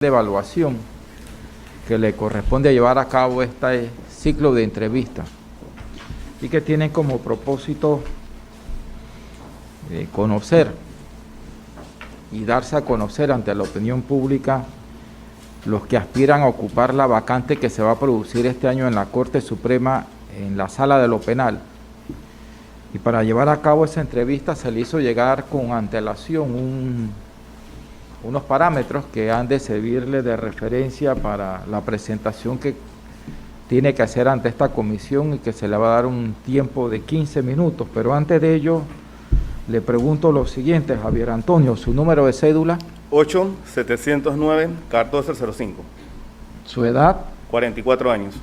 de evaluación que le corresponde llevar a cabo este ciclo de entrevistas y que tienen como propósito conocer y darse a conocer ante la opinión pública los que aspiran a ocupar la vacante que se va a producir este año en la Corte Suprema en la Sala de lo Penal. Y para llevar a cabo esa entrevista se le hizo llegar con antelación unos parámetros que han de servirle de referencia para la presentación que tiene que hacer ante esta comisión y que se le va a dar un tiempo de 15 minutos. Pero antes de ello, le pregunto lo siguiente, Javier Antonio, ¿su número de cédula? 8-709-1405. ¿Su edad? 44 años.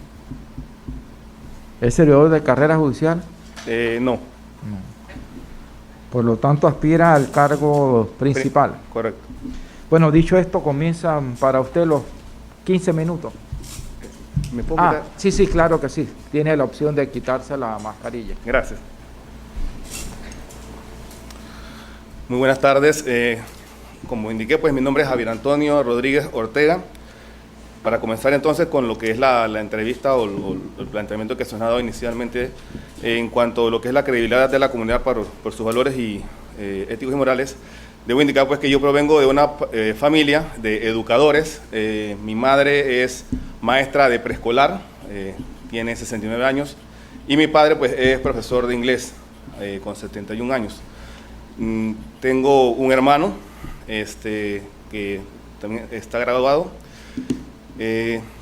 ¿Es servidor de carrera judicial? No. Por lo tanto, aspira al cargo principal. Correcto. Bueno, dicho esto, comienzan para usted los 15 minutos. ¿Me puedo quitar? Sí, claro que sí. Tiene la opción de quitarse la mascarilla. Gracias. Muy buenas tardes. Como indiqué, pues mi nombre es Javier Antonio Rodríguez Ortega. Para comenzar entonces con lo que es la entrevista o el planteamiento que se ha dado inicialmente en cuanto a lo que es la credibilidad de la comunidad por sus valores éticos y morales, debo indicar pues que yo provengo de una familia de educadores. Mi madre es maestra de preescolar, tiene 69 años, y mi padre pues es profesor de inglés con 71 años. Tengo un hermano que también está graduado.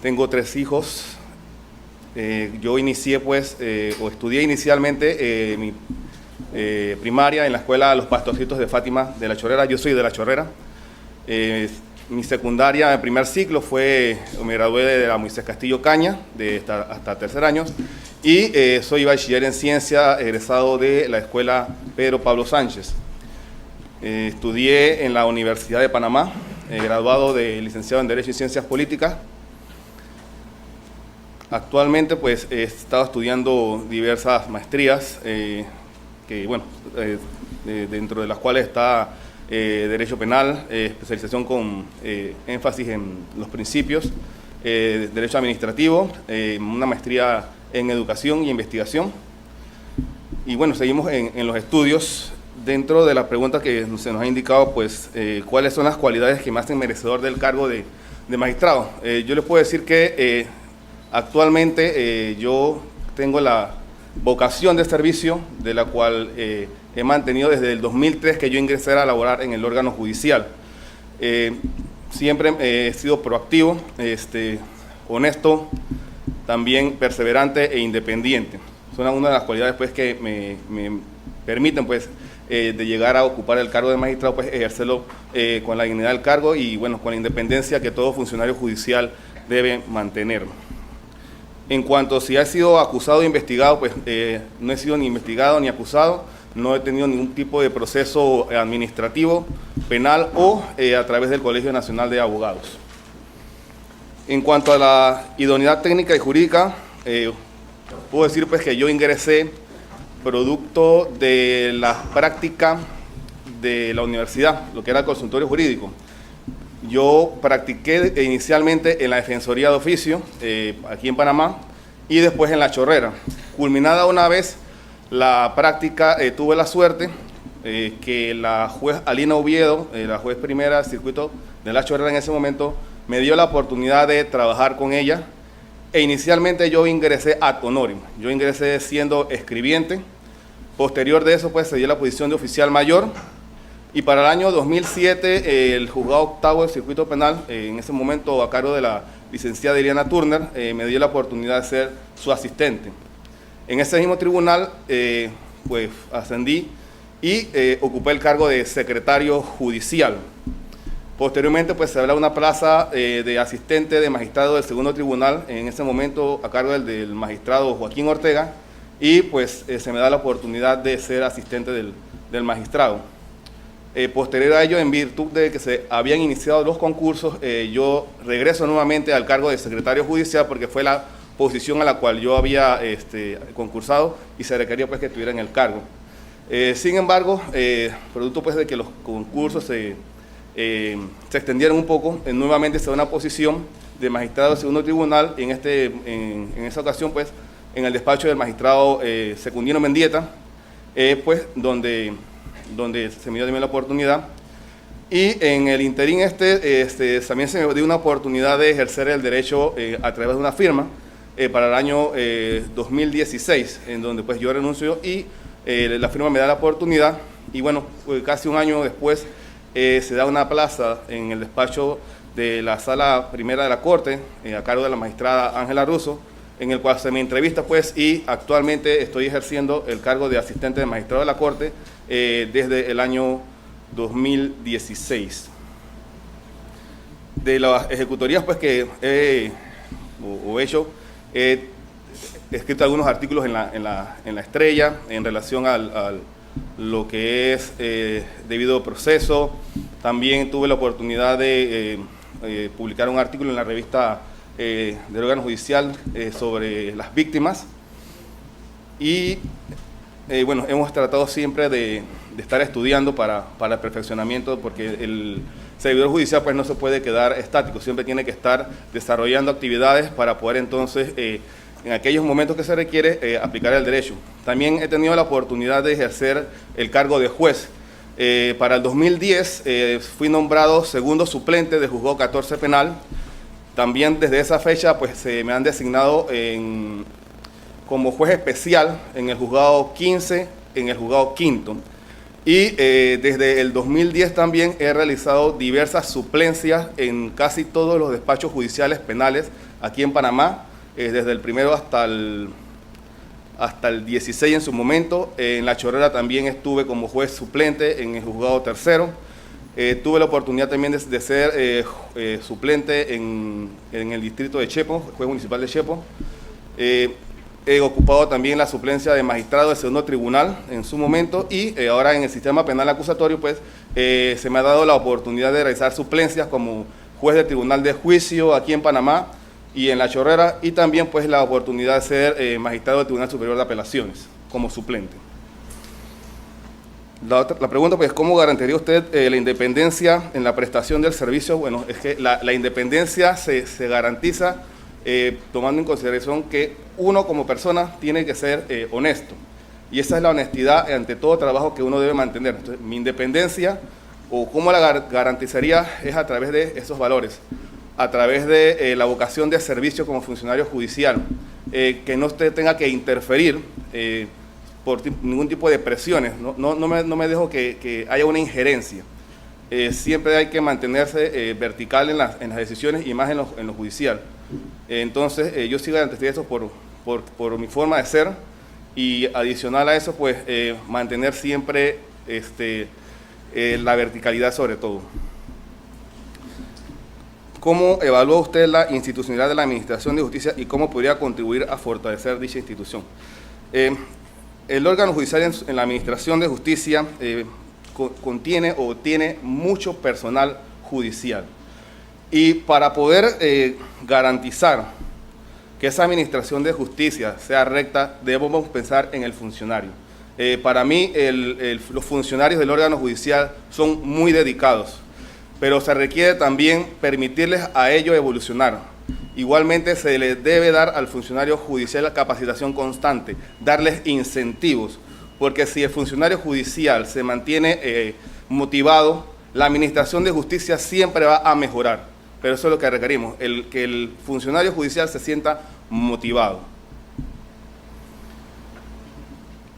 Tengo 3 hijos. Yo inicié pues, o estudié inicialmente mi primaria en la escuela Los Pastorcitos de Fátima de La Chorrera. Yo soy de La Chorrera. Mi secundaria, el primer ciclo me gradué de la Moisés Castillo Caña, hasta tercer año, y soy bachiller en ciencia, egresado de la escuela Pedro Pablo Sánchez. Estudié en la Universidad de Panamá, graduado de licenciado en Derecho y Ciencias Políticas. Actualmente pues he estado estudiando diversas maestrías, dentro de las cuales está Derecho Penal, especialización con énfasis en los principios, Derecho Administrativo, una maestría en Educación y Investigación. Y bueno, seguimos en los estudios. Dentro de la pregunta que se nos ha indicado, pues, cuáles son las cualidades que me hacen merecedor del cargo de magistrado. Yo les puedo decir que actualmente yo tengo la vocación de servicio, de la cual he mantenido desde el 2003 que yo ingresé a laborar en el órgano judicial. Siempre he sido proactivo, honesto, también perseverante e independiente. Son una de las cualidades pues, que me permiten pues, de llegar a ocupar el cargo de magistrado, pues ejercerlo con la dignidad del cargo y bueno, con la independencia que todo funcionario judicial debe mantener. En cuanto a si ha sido acusado o investigado, pues no he sido ni investigado ni acusado, no he tenido ningún tipo de proceso administrativo, penal o a través del Colegio Nacional de Abogados. En cuanto a la idoneidad técnica y jurídica, puedo decir pues que yo ingresé producto de la práctica de la universidad, lo que era el consultorio jurídico. Yo practiqué inicialmente en la Defensoría de Oficio, aquí en Panamá, y después en La Chorrera. Culminada una vez la práctica, tuve la suerte que la juez Alina Oviedo, la juez primera del circuito de La Chorrera en ese momento, me dio la oportunidad de trabajar con ella. E inicialmente yo ingresé ad honorem, yo ingresé siendo escribiente. Posterior de eso pues se dio la posición de oficial mayor y para el año 2007 el juzgado octavo del circuito penal, en ese momento a cargo de la licenciada Iriana Turner, me dio la oportunidad de ser su asistente. En ese mismo tribunal pues ascendí y ocupé el cargo de secretario judicial. Posteriormente pues se habla de una plaza de asistente de magistrado del segundo tribunal, en ese momento a cargo del magistrado Joaquín Ortega, y pues se me da la oportunidad de ser asistente del magistrado. Posterior a ello, en virtud de que se habían iniciado los concursos, yo regreso nuevamente al cargo de secretario judicial porque fue la posición a la cual yo había concursado y se requería pues que estuviera en el cargo. Sin embargo, producto pues de que los concursos se se extendieron un poco. Nuevamente se da una posición de magistrado del segundo tribunal, en esa ocasión, pues, en el despacho del magistrado Secundino Mendieta, pues, donde se me dio también la oportunidad. Y en el interín también se me dio una oportunidad de ejercer el derecho a través de una firma para el año 2016, en donde pues yo renuncio y la firma me da la oportunidad. Y bueno, pues, casi un año después se da una plaza en el despacho de la Sala Primera de la Corte, a cargo de la magistrada Ángela Russo, en el cual se me entrevista pues, y actualmente estoy ejerciendo el cargo de asistente de magistrado de la Corte desde el año 2016. De las ejecutorías pues, que he hecho, he escrito algunos artículos en la Estrella en relación a lo que es debido proceso. También tuve la oportunidad de publicar un artículo en la revista del órgano judicial sobre las víctimas. Y bueno, hemos tratado siempre de estar estudiando para el perfeccionamiento, porque el servidor judicial pues no se puede quedar estático, siempre tiene que estar desarrollando actividades para poder entonces, en aquellos momentos que se requiere, aplicar el derecho. También he tenido la oportunidad de ejercer el cargo de juez. Para el 2010 fui nombrado segundo suplente del juzgado 14 penal. También desde esa fecha pues me han designado como juez especial en el juzgado 15, en el juzgado quinto. Y desde el 2010 también he realizado diversas suplencias en casi todos los despachos judiciales penales aquí en Panamá, desde el primero hasta el 16 en su momento. En La Chorrera también estuve como juez suplente en el juzgado tercero. Tuve la oportunidad también de ser suplente en el distrito de Chepo, juez municipal de Chepo. He ocupado también la suplencia de magistrado del segundo tribunal en su momento, y ahora en el sistema penal acusatorio pues se me ha dado la oportunidad de realizar suplencias como juez del tribunal de juicio aquí en Panamá y en La Chorrera, y también pues la oportunidad de ser magistrado del Tribunal Superior de Apelaciones como suplente. La pregunta pues, ¿cómo garantizaría usted la independencia en la prestación del servicio? Bueno, es que la independencia se garantiza tomando en consideración que uno como persona tiene que ser honesto, y esa es la honestidad ante todo trabajo que uno debe mantener. Entonces, mi independencia, o cómo la garantizaría, es a través de esos valores, a través de la vocación de servicio como funcionario judicial, que no usted tenga que interferir por ningún tipo de presiones, no me dejo que haya una injerencia. Siempre hay que mantenerse vertical en las decisiones, y más en lo judicial. Entonces, yo sí garantizaría eso por mi forma de ser, y adicional a eso, pues, mantener siempre la verticalidad sobre todo. ¿Cómo evalúa usted la institucionalidad de la Administración de Justicia y cómo podría contribuir a fortalecer dicha institución? El órgano judicial en la Administración de Justicia contiene o tiene mucho personal judicial. Y para poder garantizar que esa administración de justicia sea recta, debemos pensar en el funcionario. Para mí, los funcionarios del órgano judicial son muy dedicados, pero se requiere también permitirles a ellos evolucionar. Igualmente, se les debe dar al funcionario judicial la capacitación constante, darles incentivos, porque si el funcionario judicial se mantiene motivado, la administración de justicia siempre va a mejorar. Pero eso es lo que requerimos, que el funcionario judicial se sienta motivado.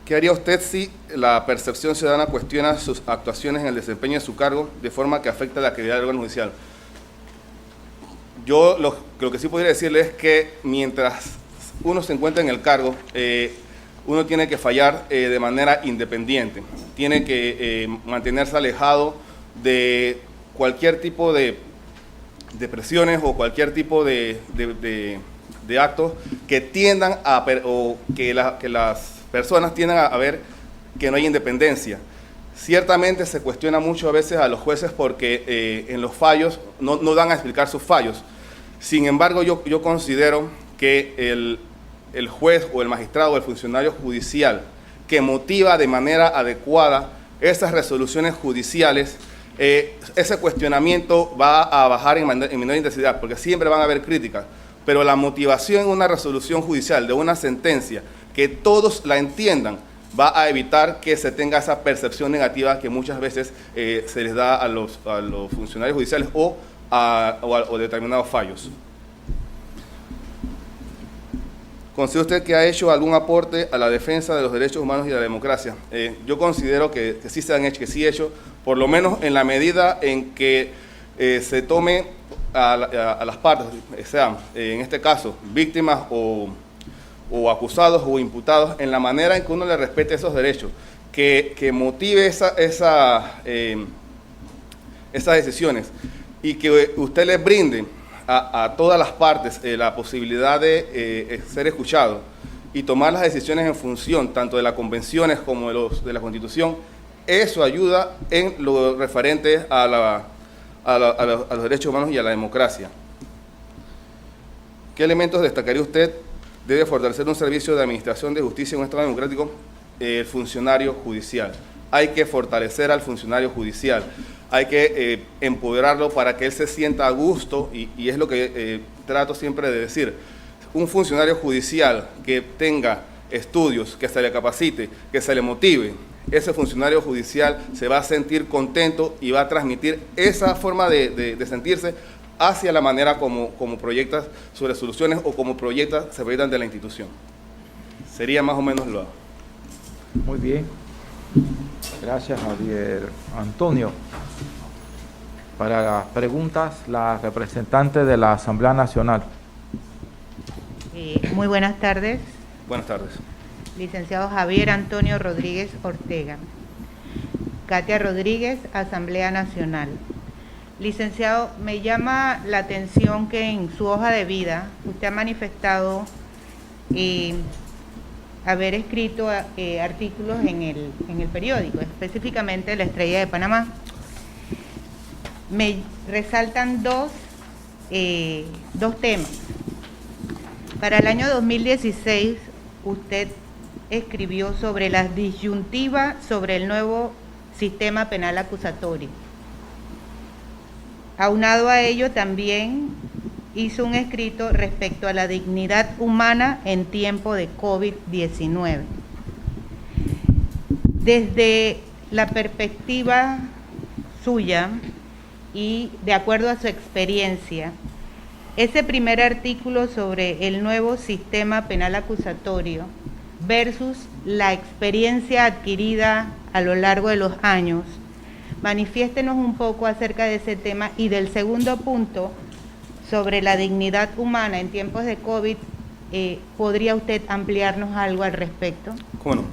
¿Qué haría usted si la percepción ciudadana cuestiona sus actuaciones en el desempeño de su cargo de forma que afecta la actividad del órgano judicial? Yo lo que sí podría decirle es que mientras uno se encuentra en el cargo, uno tiene que fallar de manera independiente, tiene que mantenerse alejado de cualquier tipo de presiones o cualquier tipo de actos que tiendan a o que las personas tiendan a ver que no hay independencia. Ciertamente se cuestiona mucho a veces a los jueces porque en los fallos no dan a explicar sus fallos. Sin embargo, yo considero que el juez o el magistrado o el funcionario judicial que motiva de manera adecuada esas resoluciones judiciales ese cuestionamiento va a bajar en menor intensidad, porque siempre van a haber críticas, pero la motivación en una resolución judicial, de una sentencia, que todos la entiendan, va a evitar que se tenga esa percepción negativa que muchas veces se les da a los funcionarios judiciales o a determinados fallos. ¿Considera usted que ha hecho algún aporte a la defensa de los derechos humanos y de la democracia? Yo considero que sí se han hecho, que sí he hecho, por lo menos en la medida en que se tome a las partes, sean en este caso víctimas o acusados o imputados, en la manera en que uno le respete esos derechos, que motive esas decisiones y que usted les brinde a todas las partes la posibilidad de ser escuchado y tomar las decisiones en función tanto de las convenciones como de la Constitución. Eso ayuda en lo referente a los derechos humanos y a la democracia. ¿Qué elementos destacaría usted debe fortalecer un servicio de administración de justicia en un Estado democrático? El funcionario judicial. Hay que fortalecer al funcionario judicial. Hay que empoderarlo para que él se sienta a gusto y es lo que trato siempre de decir. Un funcionario judicial que tenga estudios, que se le capacite, que se le motive, ese funcionario judicial se va a sentir contento y va a transmitir esa forma de sentirse hacia la manera como proyectas sus resoluciones o como se proyectan de la institución. Sería más o menos lo. Muy bien. Gracias, Javier. Antonio, para las preguntas, la representante de la Asamblea Nacional. Muy buenas tardes. Buenas tardes. Licenciado Javier Antonio Rodríguez Ortega. Katia Rodríguez, Asamblea Nacional. Licenciado, me llama la atención que en su hoja de vida usted ha manifestado haber escrito artículos en el periódico, específicamente La Estrella de Panamá. Me resaltan dos temas. Para el año 2016, usted escribió sobre las disyuntivas sobre el nuevo sistema penal acusatorio. Aunado a ello, también hizo un escrito respecto a la dignidad humana en tiempo de COVID-19. Desde la perspectiva suya y de acuerdo a su experiencia, ese primer artículo sobre el nuevo sistema penal acusatorio versus la experiencia adquirida a lo largo de los años, manifiéstenos un poco acerca de ese tema. Y del segundo punto, sobre la dignidad humana en tiempos de COVID, ¿podría usted ampliarnos algo al respecto? ¿Cómo no?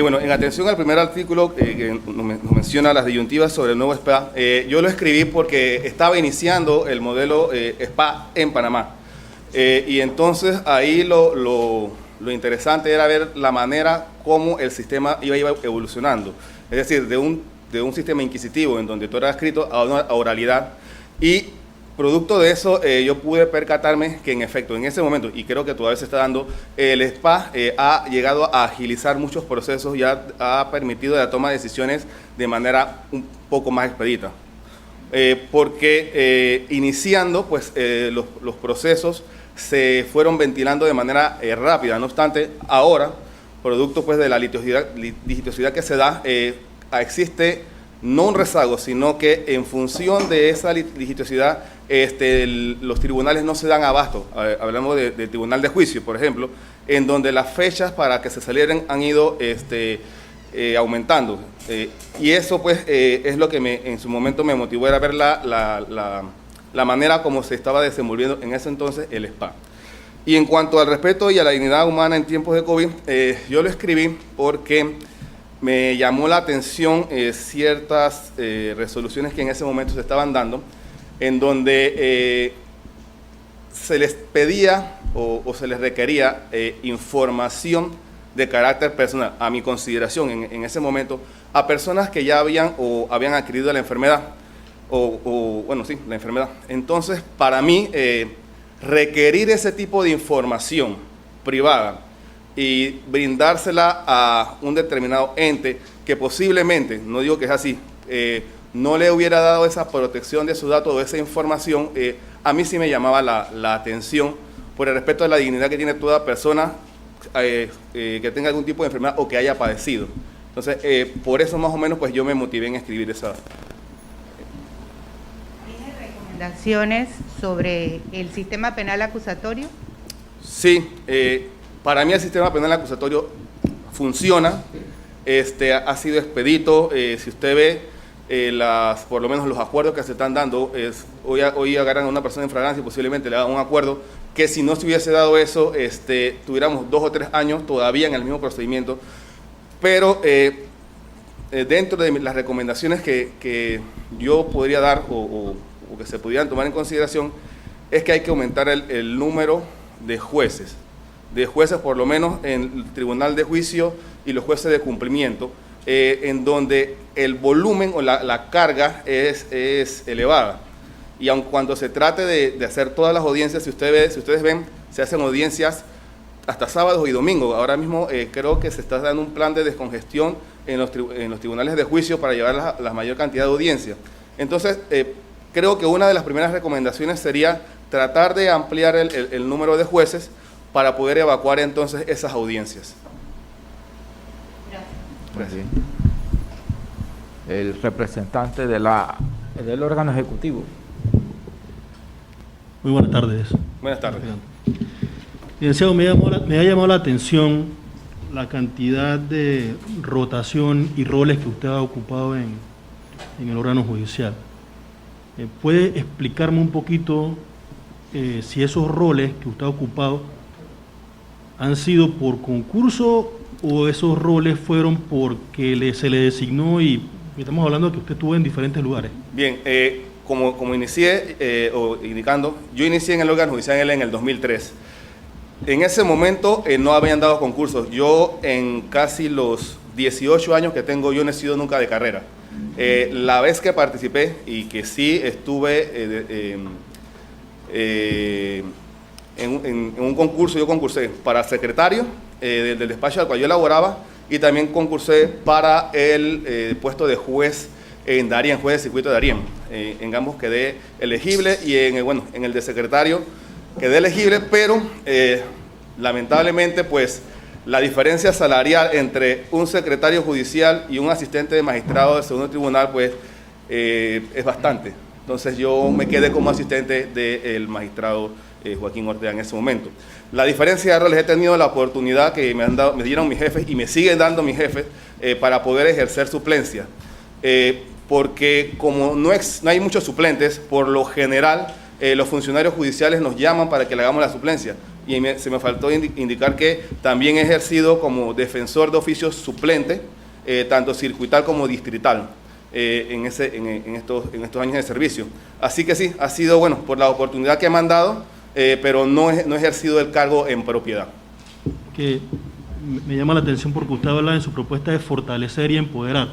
Bueno, en atención al primer artículo que nos menciona las disyuntivas sobre el nuevo SPA, yo lo escribí porque estaba iniciando el modelo SPA en Panamá. Y entonces ahí lo interesante era ver la manera como el sistema iba evolucionando. Es decir, de un sistema inquisitivo en donde todo era escrito a una oralidad, y producto de eso yo pude percatarme que en efecto en ese momento, y creo que todavía se está dando, el SPA ha llegado a agilizar muchos procesos y ha permitido la toma de decisiones de manera un poco más expedita. Porque iniciando pues los procesos se fueron ventilando de manera rápida. No obstante, ahora, producto pues de la litigiosidad que se da, existe no un rezago, sino que en función de esa litigiosidad los tribunales no se dan abasto. Hablamos del tribunal de juicio, por ejemplo, en donde las fechas para que se celebren han ido aumentando. Y eso pues es lo que en su momento me motivó a ver la manera como se estaba desenvolviendo en ese entonces el SPA. Y en cuanto al respeto y a la dignidad humana en tiempos de COVID, yo lo escribí porque me llamó la atención ciertas resoluciones que en ese momento se estaban dando, en donde se les pedía o se les requería información de carácter personal, a mi consideración en ese momento, a personas que ya habían adquirido la enfermedad, la enfermedad. Entonces, para mí, requerir ese tipo de información privada y brindársela a un determinado ente que posiblemente, no digo que es así, no le hubiera dado esa protección de sus datos o esa información, a mí sí me llamaba la atención por el respeto a la dignidad que tiene toda persona que tenga algún tipo de enfermedad o que haya padecido. Entonces, por eso más o menos pues yo me motivé en escribir esa. ¿Tiene recomendaciones sobre el sistema penal acusatorio? Sí, para mí el sistema penal acusatorio funciona, ha sido expedito. Si usted ve por lo menos los acuerdos que se están dando, hoy agarran a una persona en flagrancia y posiblemente le hagan un acuerdo que si no se hubiese dado eso, tuviéramos 2 o 3 años todavía en el mismo procedimiento. Pero dentro de las recomendaciones que yo podría dar o que se pudieran tomar en consideración, es que hay que aumentar el número de jueces por lo menos en el tribunal de juicio y los jueces de cumplimiento, en donde el volumen o la carga es elevada. Y aun cuando se trate de hacer todas las audiencias, si ustedes ven, se hacen audiencias hasta sábados y domingos. Ahora mismo creo que se está dando un plan de descongestión en los tribunales de juicio para llevar la mayor cantidad de audiencias. Entonces, creo que una de las primeras recomendaciones sería tratar de ampliar el número de jueces para poder evacuar entonces esas audiencias. Gracias. El representante del órgano ejecutivo. Muy buenas tardes. Buenas tardes. Licenciado, me ha llamado la atención la cantidad de rotación y roles que usted ha ocupado en el órgano judicial. ¿Puede explicarme un poquito si esos roles que usted ha ocupado han sido por concurso o esos roles fueron porque se le designó y estamos hablando de que usted estuvo en diferentes lugares? Bien, como inicié, indicando, yo inicié en el órgano judicial en el 2003. En ese momento no habían dado concursos. Yo en casi los 18 años que tengo, yo no he sido nunca de carrera. La vez que participé y que sí estuve en un concurso, yo concursé para secretario del despacho al cual yo elaboraba y también concursé para el puesto de juez en Darién, juez de circuito de Darién. En ambos quedé elegible y en el de secretario quedé elegible, pero lamentablemente pues la diferencia salarial entre un secretario judicial y un asistente de magistrado del segundo tribunal pues es bastante. Entonces yo me quedé como asistente del magistrado Joaquín Ortega en ese momento. La diferencia de roles, he tenido la oportunidad que me dieron mis jefes y me siguen dando mis jefes para poder ejercer suplencia. Porque como no hay muchos suplentes, por lo general los funcionarios judiciales nos llaman para que le hagamos la suplencia. Y se me faltó indicar que también he ejercido como defensor de oficio suplente, tanto circuital como distrital, en estos años de servicio. Así que sí, ha sido bueno por la oportunidad que me han dado, pero no he ejercido el cargo en propiedad. Que me llama la atención porque usted habla en su propuesta de fortalecer y empoderar,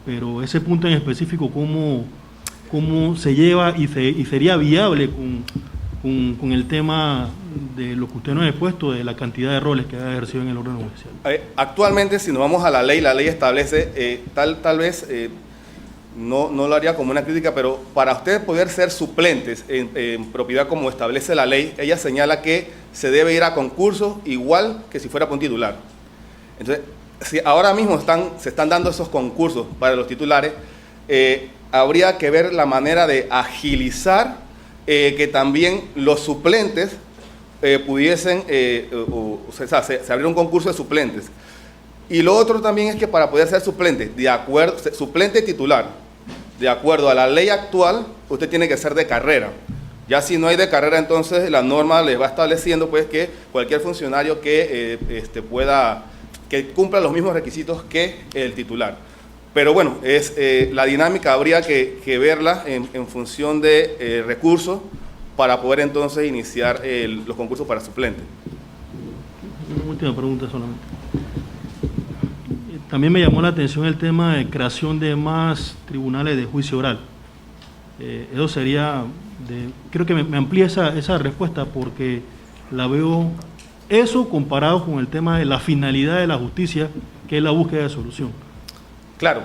pero ese punto en específico, ¿cómo se lleva y sería viable con el tema de lo que usted nos ha expuesto, de la cantidad de roles que ha ejercido en el órgano judicial? Actualmente, si nos vamos a la ley establece, tal vez, no lo haría como una crítica, pero para ustedes poder ser suplentes en propiedad como establece la ley, ella señala que se debe ir a concursos igual que si fuera por un titular. Entonces, si ahora mismo se están dando esos concursos para los titulares, habría que ver la manera de agilizar que también los suplentes pudiesen, se abriera un concurso de suplentes. Y lo otro también es que para poder ser suplente, suplente titular, de acuerdo a la ley actual, usted tiene que ser de carrera. Ya si no hay de carrera, entonces la norma le va estableciendo pues que cualquier funcionario que que cumpla los mismos requisitos que el titular. Pero bueno, la dinámica habría que verla en función de recursos para poder entonces iniciar los concursos para suplentes. Una última pregunta solamente. También me llamó la atención el tema de creación de más tribunales de juicio oral. Eso sería, creo que me amplía esa respuesta porque la veo eso comparado con el tema de la finalidad de la justicia, que es la búsqueda de solución. Claro.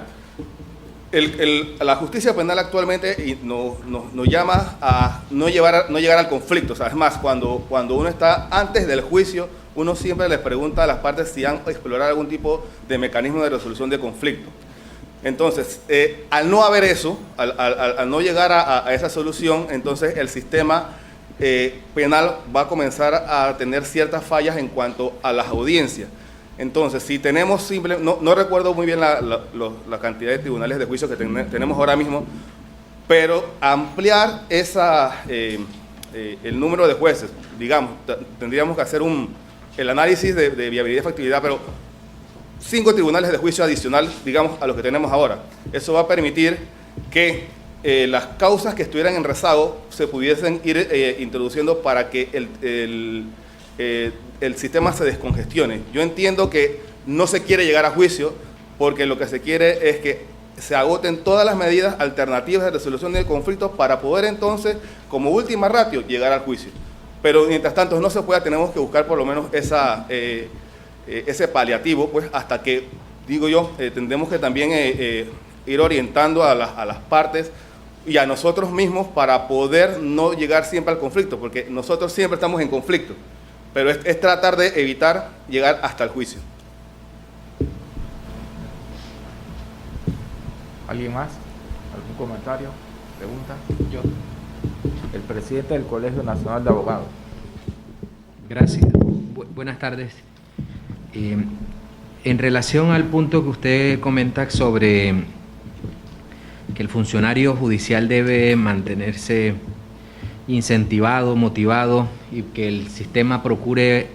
La justicia penal actualmente nos llama a no llegar al conflicto. O sea, es más, cuando uno está antes del juicio, uno siempre les pregunta a las partes si han explorado algún tipo de mecanismo de resolución de conflicto. Entonces, al no haber eso, al no llegar a esa solución, entonces el sistema penal va a comenzar a tener ciertas fallas en cuanto a las audiencias. Entonces, si tenemos no recuerdo muy bien la cantidad de tribunales de juicio que tenemos ahora mismo, pero ampliar el número de jueces, digamos, tendríamos que hacer el análisis de viabilidad y factibilidad, pero 5 tribunales de juicio adicional, digamos, a los que tenemos ahora. Eso va a permitir que las causas que estuvieran en rezago se pudiesen ir introduciendo para que el sistema se descongestione. Yo entiendo que no se quiere llegar a juicio porque lo que se quiere es que se agoten todas las medidas alternativas de resolución del conflicto para poder entonces, como última ratio, llegar al juicio. Pero mientras tanto no se pueda, tenemos que buscar por lo menos ese paliativo, pues hasta que, digo yo, tendremos que también ir orientando a las partes y a nosotros mismos para poder no llegar siempre al conflicto, porque nosotros siempre estamos en conflicto. Pero es tratar de evitar llegar hasta el juicio. ¿Alguien más? ¿Algún comentario? ¿Pregunta? Yo. El presidente del Colegio Nacional de Abogados. Gracias. Buenas tardes. En relación al punto que usted comenta sobre que el funcionario judicial debe mantenerse incentivado, motivado y que el sistema procure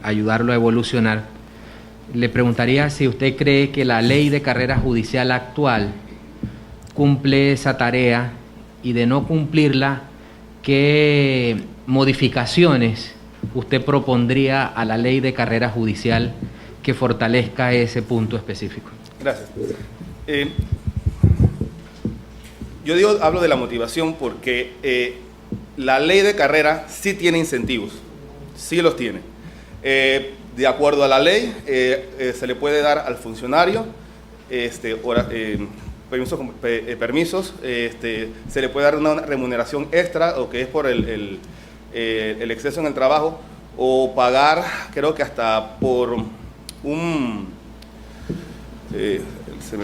ayudarlo a evolucionar, le preguntaría si usted cree que la ley de carrera judicial actual cumple esa tarea y, de no cumplirla, ¿qué modificaciones usted propondría a la ley de carrera judicial que fortalezca ese punto específico? Gracias. Yo hablo de la motivación porque la ley de carrera sí tiene incentivos, sí los tiene. De acuerdo a la ley, se le puede dar al funcionario permisos, se le puede dar una remuneración extra, o que es por el exceso en el trabajo, o pagar, creo que hasta por se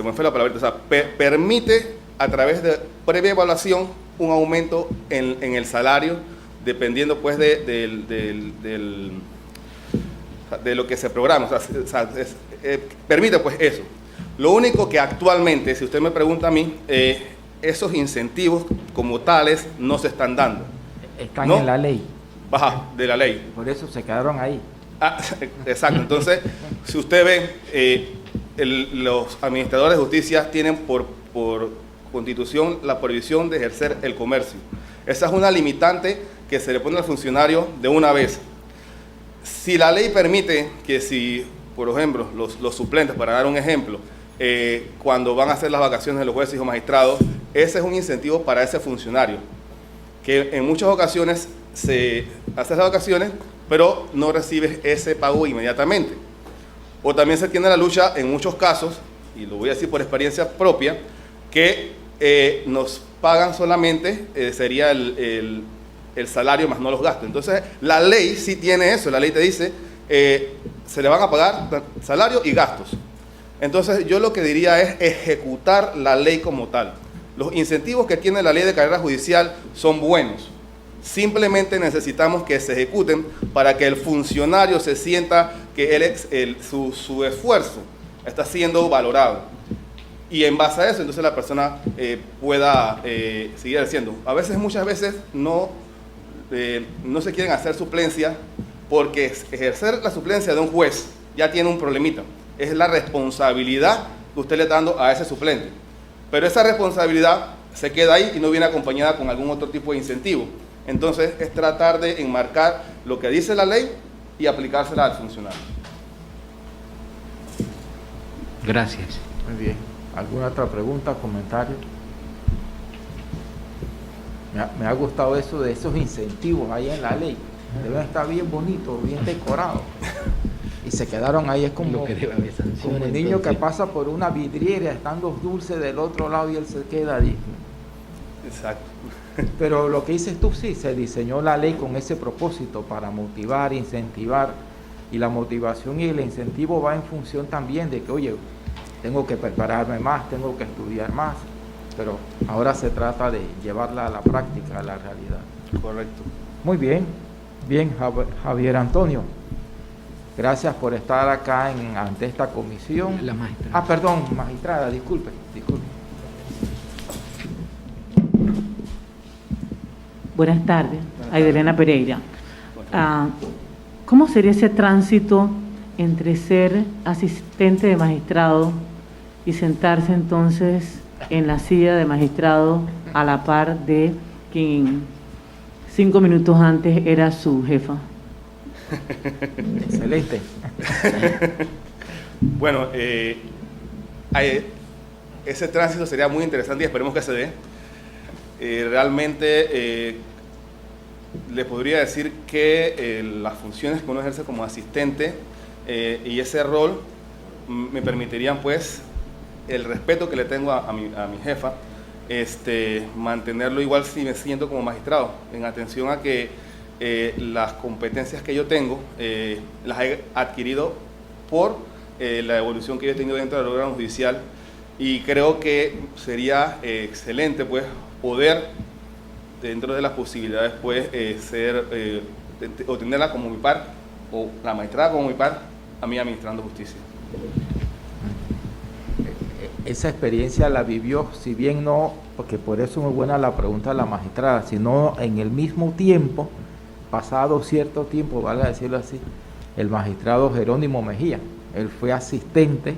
me fue la palabra, o sea, permite a través de previa evaluación un aumento en el salario, dependiendo pues de lo que se programa. O sea, permite pues eso. Lo único que actualmente, si usted me pregunta a mí, esos incentivos como tales no se están dando. Están ¿no? en la ley. Baja de la ley. Por eso se quedaron ahí. Exacto. Entonces, si usted ve, los administradores de justicia tienen por Constitución la prohibición de ejercer el comercio. Esa es una limitante que se le pone al funcionario de una vez. Si la ley permite que, si, por ejemplo, los suplentes, para dar un ejemplo, cuando van a hacer las vacaciones de los jueces y magistrados, ese es un incentivo para ese funcionario, que en muchas ocasiones se hace las vacaciones, pero no recibe ese pago inmediatamente. O también se tiene la lucha en muchos casos, y lo voy a decir por experiencia propia, que nos pagan solamente, sería el salario más no los gastos. Entonces, la ley sí tiene eso. La ley te dice, se le van a pagar salario y gastos. Entonces, yo lo que diría es ejecutar la ley como tal. Los incentivos que tiene la ley de carrera judicial son buenos. Simplemente necesitamos que se ejecuten para que el funcionario se sienta que su esfuerzo está siendo valorado. Y en base a eso, entonces la persona pueda seguir haciendo. Muchas veces no se quieren hacer suplencia, porque ejercer la suplencia de un juez ya tiene un problemita. Es la responsabilidad que usted le está dando a ese suplente. Pero esa responsabilidad se queda ahí y no viene acompañada con algún otro tipo de incentivo. Entonces es tratar de enmarcar lo que dice la ley y aplicársela al funcionario. Gracias. Muy bien. ¿Alguna otra pregunta, comentario? Me ha gustado eso de esos incentivos ahí en la ley. Deben estar bien bonitos, bien decorados. y se quedaron ahí. Es como, Lo que debe haber sanciones, como el niño que entonces. pasa por una vidriera, están los dulces del otro lado y él se queda ahí. Exacto. Pero lo que dices tú, sí, se diseñó la ley con ese propósito para motivar, incentivar, y la motivación y el incentivo va en función también de que, oye, tengo que prepararme más, tengo que estudiar más, pero ahora se trata de llevarla a la práctica, a la realidad. Correcto. Muy bien, bien, Javier Antonio. Gracias por estar acá ante esta comisión. La magistrada. Ah, perdón, magistrada, disculpe. Buenas tardes, Aidelena Pereira. ¿Cómo sería ese tránsito entre ser asistente de magistrado y sentarse entonces en la silla de magistrado a la par de quien 5 minutos antes era su jefa? Excelente. Bueno, ese tránsito sería muy interesante y esperemos que se dé. Realmente le podría decir que las funciones que uno ejerce como asistente y ese rol me permitirían, pues, el respeto que le tengo a mi jefa, mantenerlo igual si me siento como magistrado, en atención a que las competencias que yo tengo las he adquirido por la evolución que yo he tenido dentro del órgano judicial, y creo que sería excelente, pues, poder, dentro de las posibilidades, pues, o tenerla como mi par, o la magistrada como mi par, a mí administrando justicia. Esa experiencia la vivió, si bien no, porque por eso es muy buena la pregunta de la magistrada, sino en el mismo tiempo, pasado cierto tiempo, valga decirlo así, el magistrado Jerónimo Mejía. Él fue asistente,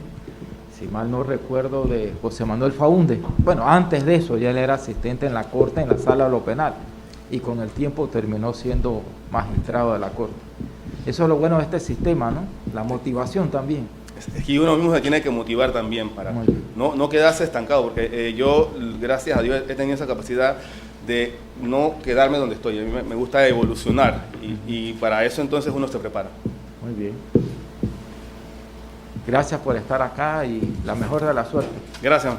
si mal no recuerdo, de José Manuel Faúndez. Bueno, antes de eso ya él era asistente en la Corte, en la Sala de lo Penal, y con el tiempo terminó siendo magistrado de la Corte. Eso es lo bueno de este sistema, ¿no? La motivación también. Es que uno mismo se tiene que motivar también para Muy bien. no quedarse estancado, porque yo, gracias a Dios, he tenido esa capacidad de no quedarme donde estoy. A mí me gusta evolucionar y para eso entonces uno se prepara. Muy bien. Gracias por estar acá y la mejor de la suerte. Gracias.